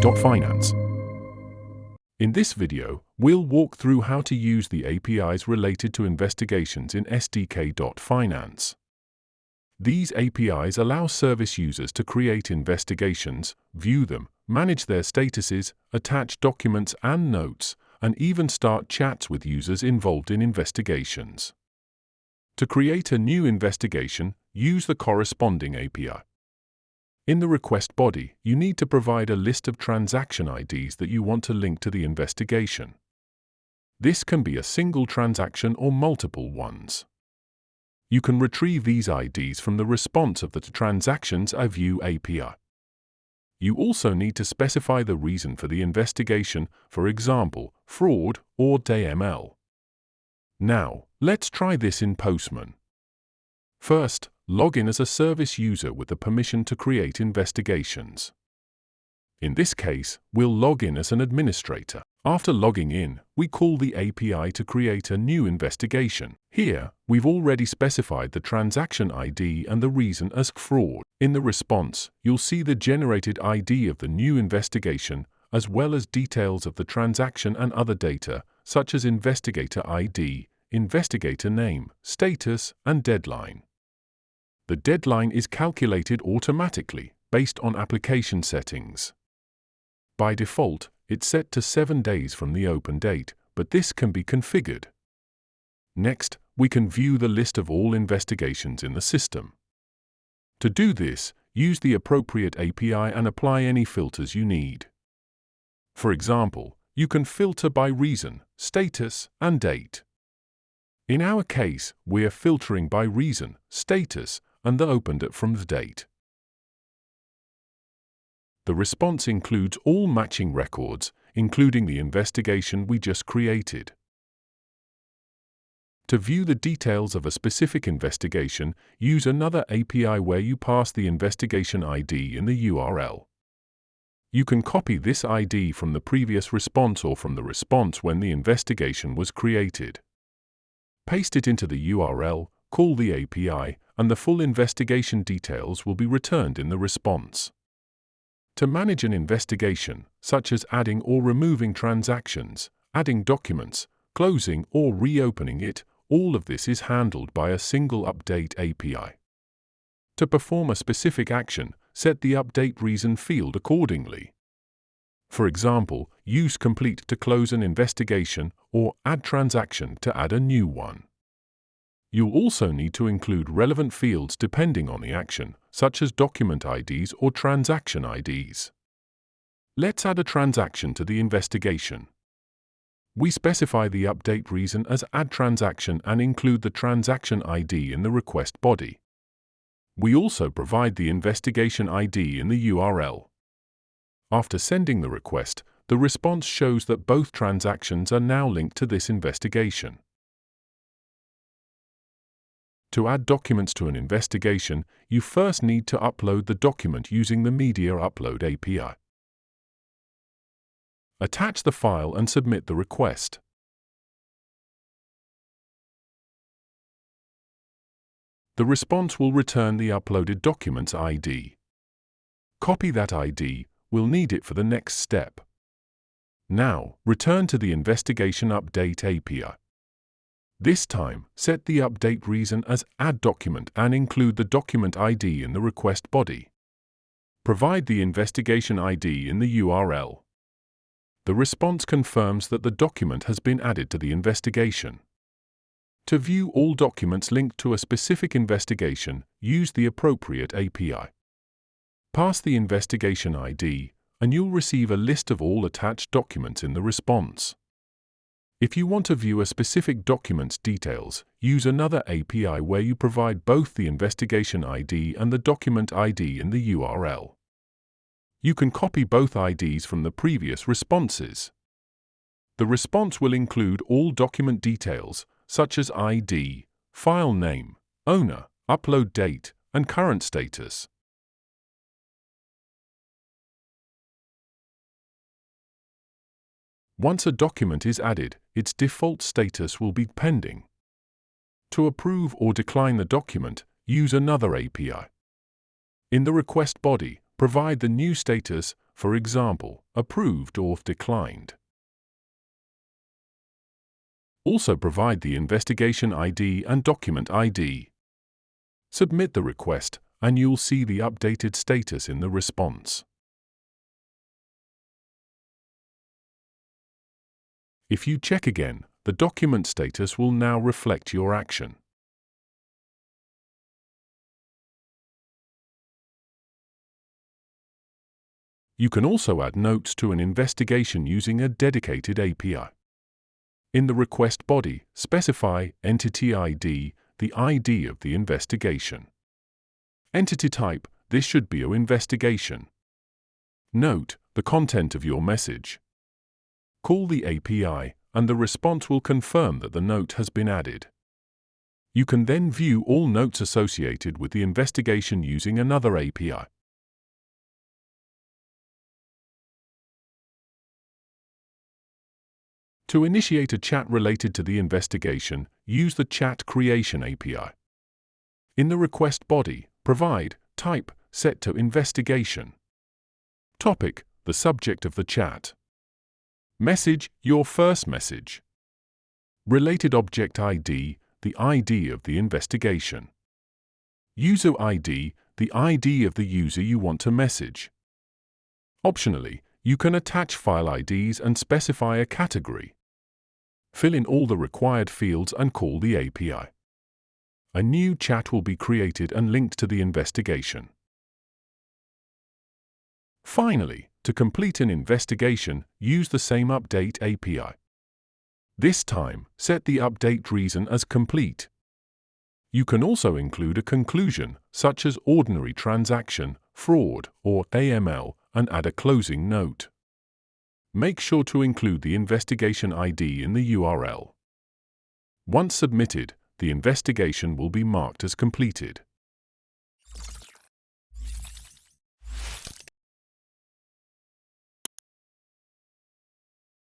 SDK.finance. In this video, we'll walk through how to use the APIs related to investigations in SDK.finance. These APIs allow service users to create investigations, view them, manage their statuses, attach documents and notes, and even start chats with users involved in investigations. To create a new investigation, use the corresponding API. In the request body, you need to provide a list of transaction IDs that you want to link to the investigation. This can be a single transaction or multiple ones. You can retrieve these IDs from the response of the Transactions View API. You also need to specify the reason for the investigation, for example, fraud or DML. Now, let's try this in Postman. First, log in as a service user with the permission to create investigations. In this case, we'll log in as an administrator. After logging in, we call the API to create a new investigation. Here, we've already specified the transaction ID and the reason as fraud. In the response, you'll see the generated ID of the new investigation, as well as details of the transaction and other data, such as investigator ID, investigator name, status, and deadline. The deadline is calculated automatically, based on application settings. By default, it's set to 7 days from the open date, but this can be configured. Next, we can view the list of all investigations in the system. To do this, use the appropriate API and apply any filters you need. For example, you can filter by reason, status, and date. In our case, we're filtering by reason, status, and the open date from the date. The response includes all matching records, including the investigation we just created. To view the details of a specific investigation, use another API where you pass the investigation ID in the URL. You can copy this ID from the previous response or from the response when the investigation was created. Paste it into the URL, call the API, and the full investigation details will be returned in the response. To manage an investigation, such as adding or removing transactions, adding documents, closing or reopening it, all of this is handled by a single update API. To perform a specific action, set the updateReason field accordingly. For example, use complete to close an investigation or add transaction to add a new one. You'll also need to include relevant fields depending on the action, such as document IDs or transaction IDs. Let's add a transaction to the investigation. We specify the updateReason as add transaction and include the transaction ID in the request body. We also provide the investigation ID in the URL. After sending the request, the response shows that both transactions are now linked to this investigation. To add documents to an investigation, you first need to upload the document using the Media Upload API. Attach the file and submit the request. The response will return the uploaded document's ID. Copy that ID, we'll need it for the next step. Now, return to the Investigation Update API. This time, set the updateReason as add document and include the document ID in the request body. Provide the investigation ID in the URL. The response confirms that the document has been added to the investigation. To view all documents linked to a specific investigation, use the appropriate API. Pass the investigation ID, and you'll receive a list of all attached documents in the response. If you want to view a specific document's details, use another API where you provide both the investigation ID and the document ID in the URL. You can copy both IDs from the previous responses. The response will include all document details, such as ID, file name, owner, upload date, and current status. Once a document is added, its default status will be pending. To approve or decline the document, use another API. In the request body, provide the new status, for example, approved or declined. Also provide the investigation ID and document ID. Submit the request, and you'll see the updated status in the response. If you check again, the document status will now reflect your action. You can also add notes to an investigation using a dedicated API. In the request body, specify Entity ID, the ID of the investigation. Entity type, this should be your investigation. Note, the content of your message. Call the API, and the response will confirm that the note has been added. You can then view all notes associated with the investigation using another API. To initiate a chat related to the investigation, use the Chat Creation API. In the request body, provide type set to investigation. Topic, the subject of the chat. Message, your first message. Related object ID, the ID of the investigation. User ID, the ID of the user you want to message. Optionally, you can attach file IDs and specify a category. Fill in all the required fields and call the API. A new chat will be created and linked to the investigation. Finally, to complete an investigation, use the same Update API. This time, set the updateReason as complete. You can also include a conclusion, such as ordinary transaction, fraud, or AML, and add a closing note. Make sure to include the investigation ID in the URL. Once submitted, the investigation will be marked as completed.